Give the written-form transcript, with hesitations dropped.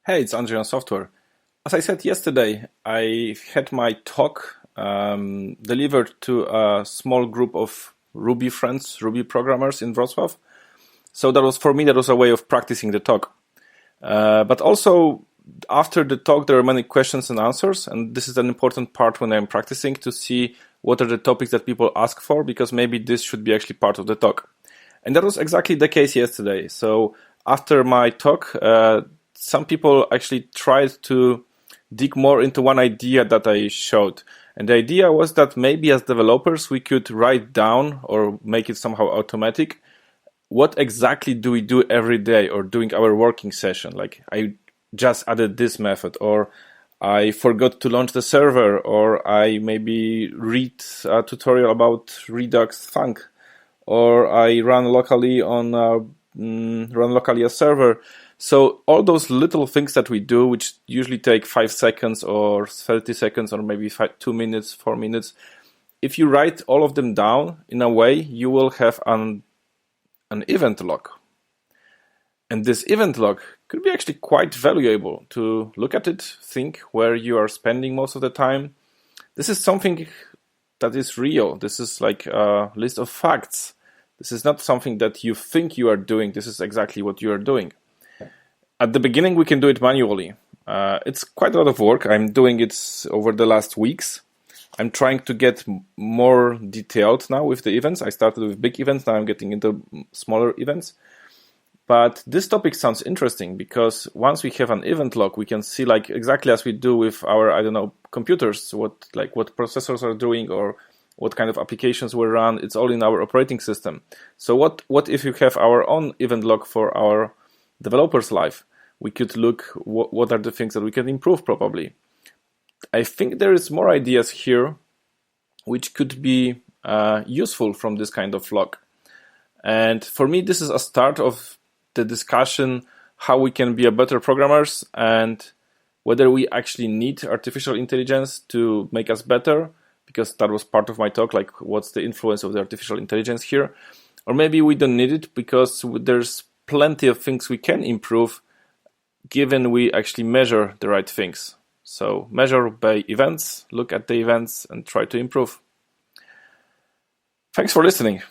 Hey, it's Andrzej on Software. As I said yesterday, I had my talk delivered to a small group of Ruby friends, Ruby programmers in Wrocław. So that was, for me, that was a way of practicing the talk. But also, after the talk, there are many questions and answers, and this is an important part when I'm practicing to see what are the topics that people ask for, because maybe this should be actually part of the talk. And that was exactly the case yesterday. So after my talk, some people actually tried to dig more into one idea that I showed. And the idea was that maybe as developers, we could write down or make it somehow automatic. What exactly do we do every day or during our working session? Like I just added this method, or I forgot to launch the server, or I maybe read a tutorial about Redux Thunk, or I run locally a server. So all those little things that we do, which usually take 5 seconds or 30 seconds or maybe 2 minutes, 4 minutes, if you write all of them down in a way, you will have an event log. And this event log could be actually quite valuable to look at it, think where you are spending most of the time. This is something that is real. This is like a list of facts. This is not something that you think you are doing. This is exactly what you are doing. At the beginning, we can do it manually. It's quite a lot of work. I'm doing it over the last weeks. I'm trying to get more detailed now with the events. I started with big events. Now I'm getting into smaller events. But this topic sounds interesting because once we have an event log, we can see, like exactly as we do with our, computers, what processors are doing or what kind of applications we run. It's all in our operating system. So what if you have our own event log for our developer's life? We could look what are the things that we can improve probably. I think there is more ideas here which could be useful from this kind of log. And for me, this is a start of the discussion how we can be a better programmers and whether we actually need artificial intelligence to make us better, because that was part of my talk, like what's the influence of the artificial intelligence here. Or maybe we don't need it because there's plenty of things we can improve given we actually measure the right things. So measure by events, look at the events and try to improve. Thanks for listening.